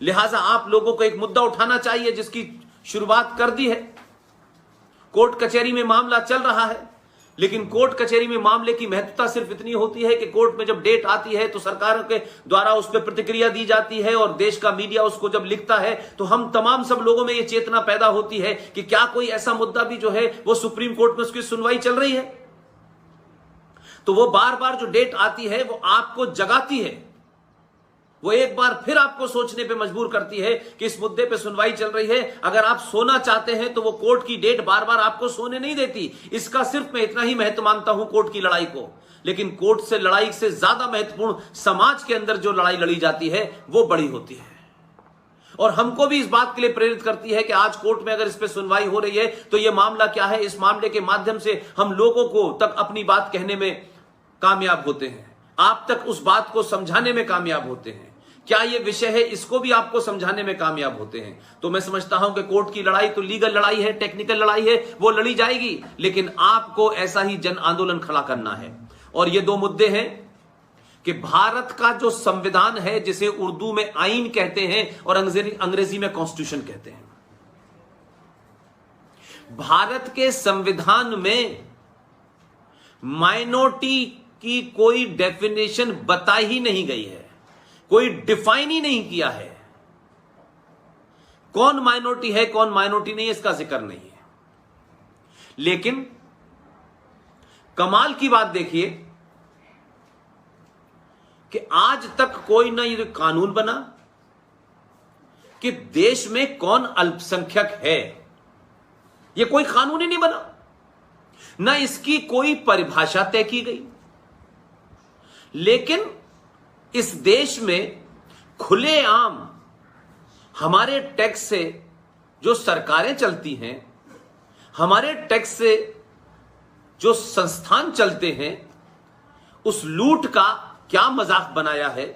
लिहाजा आप लोगों को एक मुद्दा उठाना चाहिए जिसकी शुरुआत कर दी है। कोर्ट कचहरी में मामला चल रहा है, लेकिन कोर्ट कचहरी में मामले की महत्वता सिर्फ इतनी होती है कि कोर्ट में जब डेट आती है तो सरकार के द्वारा उस पर प्रतिक्रिया दी जाती है और देश का मीडिया उसको जब लिखता है तो हम तमाम सब लोगों में यह चेतना पैदा होती है कि क्या कोई ऐसा मुद्दा भी जो है वो सुप्रीम कोर्ट में उसकी सुनवाई चल रही है। तो वो बार बार जो डेट आती है वो आपको जगाती है, वो एक बार फिर आपको सोचने पे मजबूर करती है कि इस मुद्दे पे सुनवाई चल रही है। अगर आप सोना चाहते हैं तो वो कोर्ट की डेट बार बार आपको सोने नहीं देती। इसका सिर्फ मैं इतना ही महत्व मानता हूं कोर्ट की लड़ाई को, लेकिन कोर्ट से लड़ाई से ज्यादा महत्वपूर्ण समाज के अंदर जो लड़ाई लड़ी जाती है वो बड़ी होती है और हमको भी इस बात के लिए प्रेरित करती है कि आज कोर्ट में अगर इस पे सुनवाई हो रही है तो ये मामला क्या है। इस मामले के माध्यम से हम लोगों को तक अपनी बात कहने में कामयाब होते हैं, आप तक उस बात को समझाने में कामयाब होते हैं। क्या ये विषय है इसको भी आपको समझाने में कामयाब होते हैं। तो मैं समझता हूं कि कोर्ट की लड़ाई तो लीगल लड़ाई है, टेक्निकल लड़ाई है, वो लड़ी जाएगी, लेकिन आपको ऐसा ही जन आंदोलन खड़ा करना है। और ये दो मुद्दे हैं कि भारत का जो संविधान है, जिसे उर्दू में आईन कहते हैं और अंग्रेजी में कॉन्स्टिट्यूशन कहते हैं, भारत के संविधान में माइनॉरिटी की कोई डेफिनेशन बताई ही नहीं गई है, कोई डिफाइन ही नहीं किया है। कौन माइनॉरिटी है कौन माइनॉरिटी नहीं है इसका जिक्र नहीं है। लेकिन कमाल की बात देखिए कि आज तक कोई ना ये कानून बना कि देश में कौन अल्पसंख्यक है, ये कोई कानून ही नहीं बना, ना इसकी कोई परिभाषा तय की गई। लेकिन इस देश में खुलेआम हमारे टैक्स से जो सरकारें चलती हैं, हमारे टैक्स से जो संस्थान चलते हैं, उस लूट का क्या मजाक बनाया है।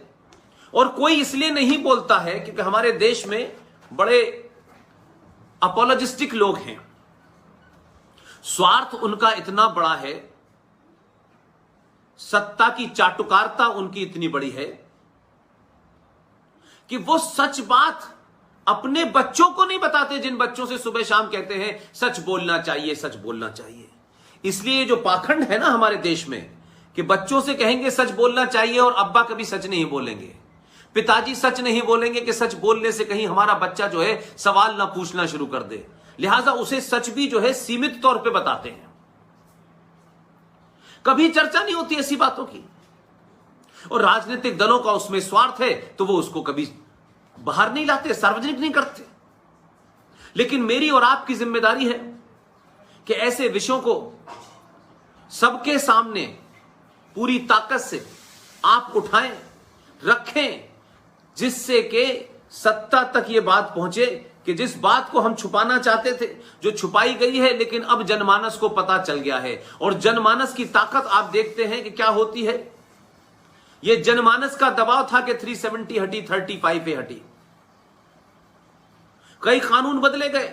और कोई इसलिए नहीं बोलता है क्योंकि हमारे देश में बड़े अपोलोजिस्टिक लोग हैं, स्वार्थ उनका इतना बड़ा है, सत्ता की चाटुकारिता उनकी इतनी बड़ी है कि वो सच बात अपने बच्चों को नहीं बताते, जिन बच्चों से सुबह शाम कहते हैं सच बोलना चाहिए, सच बोलना चाहिए। इसलिए जो पाखंड है ना हमारे देश में कि बच्चों से कहेंगे सच बोलना चाहिए और अब्बा कभी सच नहीं बोलेंगे, पिताजी सच नहीं बोलेंगे कि सच बोलने से कहीं हमारा बच्चा जो है सवाल ना पूछना शुरू कर दे, लिहाजा उसे सच भी जो है सीमित तौर पे बताते हैं। कभी चर्चा नहीं होती ऐसी बातों की, और राजनीतिक दलों का उसमें स्वार्थ है तो वो उसको कभी बाहर नहीं लाते, सार्वजनिक नहीं करते। लेकिन मेरी और आपकी जिम्मेदारी है कि ऐसे विषयों को सबके सामने पूरी ताकत से आप उठाएं, रखें, जिससे कि सत्ता तक ये बात पहुंचे कि जिस बात को हम छुपाना चाहते थे, जो छुपाई गई है, लेकिन अब जनमानस को पता चल गया है। और जनमानस की ताकत आप देखते हैं कि क्या होती है। यह जनमानस का दबाव था कि 370 हटी, 35 हटी, कई कानून बदले गए।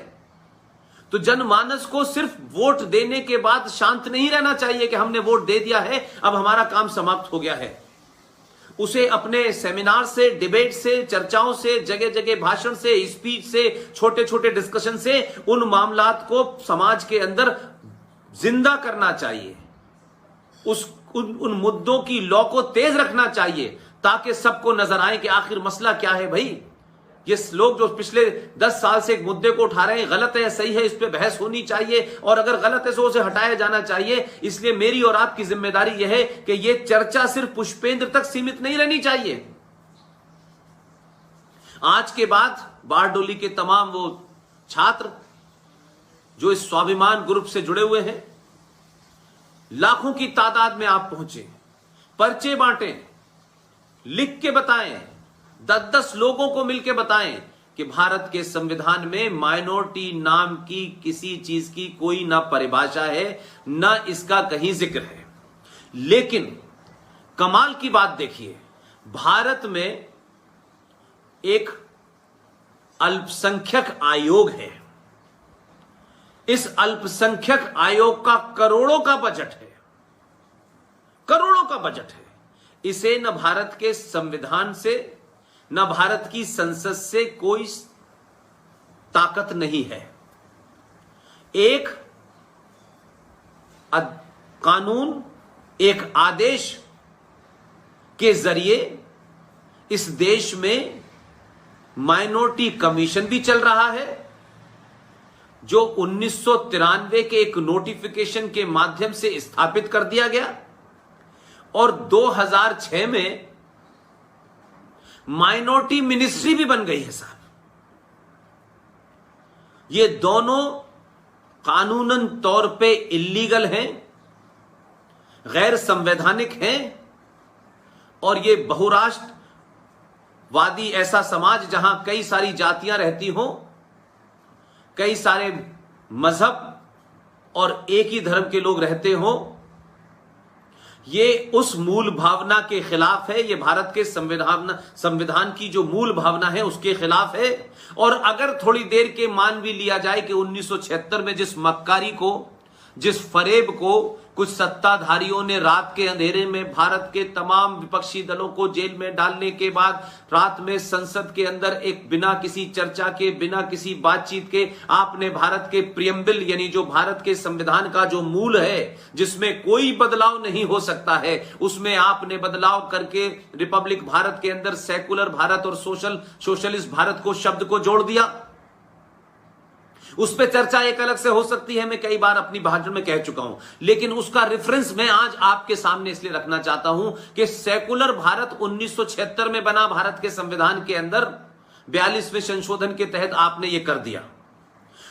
तो जनमानस को सिर्फ वोट देने के बाद शांत नहीं रहना चाहिए कि हमने वोट दे दिया है, अब हमारा काम समाप्त हो गया है। उसे अपने सेमिनार से, डिबेट से, चर्चाओं से, जगह जगह भाषण से, स्पीच से, छोटे छोटे डिस्कशन से उन मामलात को समाज के अंदर जिंदा करना चाहिए। उन मुद्दों की लौ को तेज रखना चाहिए ताकि सबको नजर आए कि आखिर मसला क्या है। भाई ये लोग जो पिछले 10 साल से एक मुद्दे को उठा रहे हैं, गलत है सही है, इस पे बहस होनी चाहिए, और अगर गलत है तो उसे हटाया जाना चाहिए। इसलिए मेरी और आपकी जिम्मेदारी यह है कि यह चर्चा सिर्फ पुष्पेंद्र तक सीमित नहीं रहनी चाहिए। आज के बाद बारडोली के तमाम वो छात्र जो इस स्वाभिमान ग्रुप से जुड़े हुए हैं, लाखों की तादाद में आप पहुंचे, पर्चे बांटें, लिख के बताएं, 10-10 लोगों को मिलकर बताएं कि भारत के संविधान में माइनॉरिटी नाम की किसी चीज की कोई ना परिभाषा है, ना इसका कहीं जिक्र है। लेकिन कमाल की बात देखिए, भारत में एक अल्पसंख्यक आयोग है। इस अल्पसंख्यक आयोग का करोड़ों का बजट है, करोड़ों का बजट है। इसे न भारत के संविधान से, न भारत की संसद से कोई ताकत नहीं है। एक कानून, एक आदेश के जरिए इस देश में माइनॉरिटी कमीशन भी चल रहा है, जो 1993 के एक नोटिफिकेशन के माध्यम से स्थापित कर दिया गया, और 2006 में माइनॉरिटी मिनिस्ट्री भी बन गई है साहब। ये दोनों कानूनन तौर पे इल्लीगल हैं, गैर संवैधानिक हैं, और ये बहुराष्ट्रवादी ऐसा समाज जहां कई सारी जातियां रहती हों, कई सारे मजहब और एक ही धर्म के लोग रहते हों, ये उस मूल भावना के खिलाफ है। ये भारत के संविधान की जो मूल भावना है उसके खिलाफ है। और अगर थोड़ी देर के मान भी लिया जाए कि 1976 में जिस मक्कारी को, जिस फरेब को कुछ सत्ताधारियों ने रात के अंधेरे में भारत के तमाम विपक्षी दलों को जेल में डालने के बाद रात में संसद के अंदर एक बिना किसी चर्चा के, बिना किसी बातचीत के आपने भारत के प्रियम्बल यानी जो भारत के संविधान का जो मूल है, जिसमें कोई बदलाव नहीं हो सकता है, उसमें आपने बदलाव करके रिपब्लिक भारत के अंदर सेकुलर भारत और सोशलिस्ट भारत को शब्द को जोड़ दिया। उस पर चर्चा एक अलग से हो सकती है, मैं कई बार अपनी भाषण में कह चुका हूं, लेकिन उसका रेफरेंस मैं आज आपके सामने इसलिए रखना चाहता हूं कि सेकुलर भारत 1976 में बना भारत के संविधान के अंदर 42वें संशोधन के तहत आपने यह कर दिया।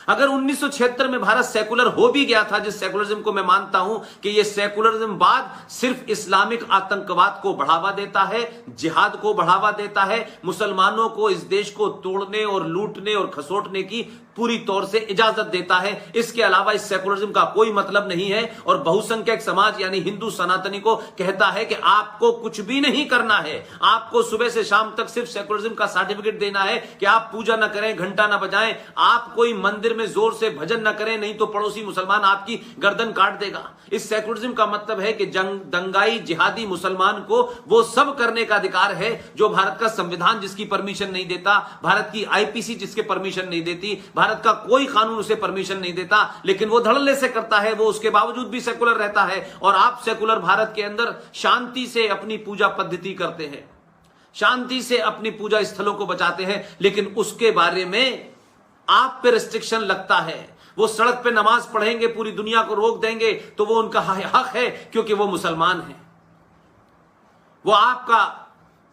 अगर 1976 में भारत सेकुलर हो भी गया था, जिस सेकुलरिज्म को मैं मानता हूं कि यह सेकुलरिज्म बाद सिर्फ इस्लामिक आतंकवाद को बढ़ावा देता है, जिहाद को बढ़ावा देता है, मुसलमानों को इस देश को तोड़ने और लूटने और खसोटने की पूरी तौर से इजाजत देता है, इसके अलावा इस सेकुलरिज्म का कोई मतलब नहीं है। और बहुसंख्यक समाज यानी हिंदू सनातनी को कहता है कि आपको कुछ भी नहीं करना है, आपको सुबह से शाम तक सिर्फ सेकुलरिज्म का सर्टिफिकेट देना है कि आप पूजा ना करें, घंटा ना बजाएं, आप कोई मंदिर में जोर से भजन ना करें, नहीं तो पड़ोसी मुसलमान आपकी गर्दन काट देगा। इस सेकुलरिज्म का मतलब है कि दंगाई जिहादी मुसलमान को वो सब करने का अधिकार है जो भारत का संविधान जिसकी परमिशन नहीं देता, भारत की आईपीसी जिसके परमिशन नहीं देती, भारत का कोई कानून उसे परमिशन नहीं देता, लेकिन वो धड़ल्ले से करता है, वो उसके बावजूद भी सेकुलर रहता है। और आप सेकुलर भारत के अंदर शांति से अपनी पूजा पद्धति करते हैं, शांति से अपनी पूजा स्थलों को बचाते हैं, लेकिन उसके बारे में आप पे रिस्ट्रिक्शन लगता है। वो सड़क पे नमाज पढ़ेंगे, पूरी दुनिया को रोक देंगे, तो वो उनका हक है क्योंकि वो मुसलमान हैं। वो आपका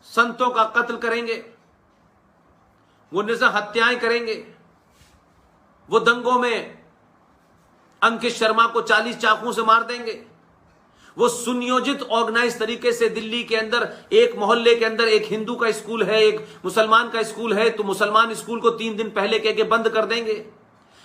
संतों का कत्ल करेंगे, वो निज़ हत्याएं करेंगे, वो दंगों में अंकित शर्मा को 40 चाकुओं से मार देंगे, वो सुनियोजित ऑर्गेनाइज तरीके से दिल्ली के अंदर एक मोहल्ले के अंदर एक हिंदू का स्कूल है, एक मुसलमान का स्कूल है, तो मुसलमान स्कूल को 3 दिन पहले कह के बंद कर देंगे।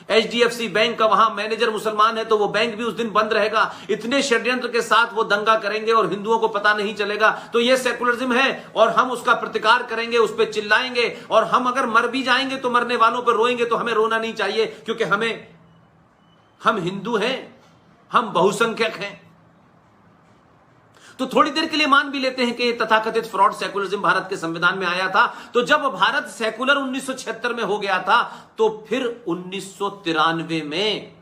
HDFC बैंक का वहां मैनेजर मुसलमान है तो वो बैंक भी उस दिन बंद रहेगा। इतने षड्यंत्र के साथ वो दंगा करेंगे और हिंदुओं को पता नहीं चलेगा। तो ये सेकुलरिज्म है और हम उसका प्रतिकार करेंगे, उस पर चिल्लाएंगे, और हम अगर मर भी जाएंगे तो मरने वालों पर रोएंगे, तो हमें रोना नहीं चाहिए क्योंकि हम हिंदू हैं, हम बहुसंख्यक हैं। तो थोड़ी देर के लिए मान भी लेते हैं कि तथाकथित फ्रॉड सेकुलरिज्म भारत के संविधान में आया था। तो जब भारत सेकुलर 1976 में हो गया था, तो फिर 1993 में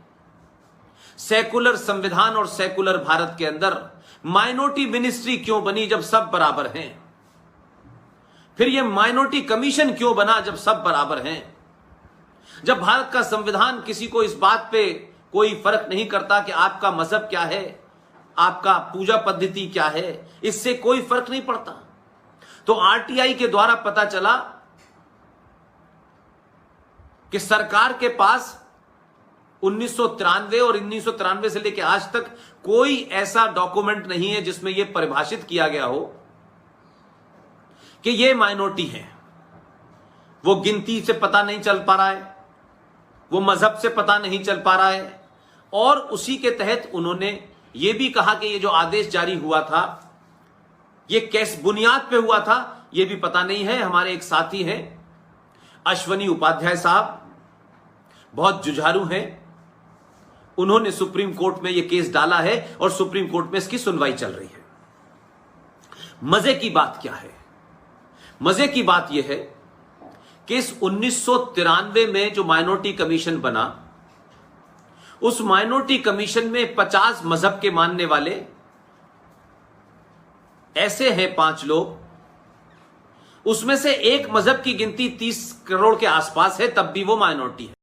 सेकुलर संविधान और सेकुलर भारत के अंदर माइनॉरिटी मिनिस्ट्री क्यों बनी जब सब बराबर हैं? फिर यह माइनॉरिटी कमीशन क्यों बना जब सब बराबर हैं? जब भारत का संविधान किसी को इस बात पे कोई फर्क नहीं करता कि आपका मजहब क्या है, आपका पूजा पद्धति क्या है, इससे कोई फर्क नहीं पड़ता। तो RTI के द्वारा पता चला कि सरकार के पास 1993 और 1993 से लेकर आज तक कोई ऐसा डॉक्यूमेंट नहीं है जिसमें यह परिभाषित किया गया हो कि यह माइनॉरिटी है। वो गिनती से पता नहीं चल पा रहा है, वो मजहब से पता नहीं चल पा रहा है, और उसी के तहत उन्होंने यह भी कहा कि ये जो आदेश जारी हुआ था ये किस बुनियाद पे हुआ था यह भी पता नहीं है। हमारे एक साथी हैं अश्वनी उपाध्याय साहब, बहुत जुझारू हैं, उन्होंने सुप्रीम कोर्ट में यह केस डाला है और सुप्रीम कोर्ट में इसकी सुनवाई चल रही है। मजे की बात क्या है, मजे की बात यह है कि इस 1993 में जो माइनॉरिटी कमीशन बना, उस माइनॉरिटी कमीशन में 50 मजहब के मानने वाले ऐसे हैं 5 लोग, उसमें से एक मजहब की गिनती 30 करोड़ के आसपास है, तब भी वो माइनॉरिटी है।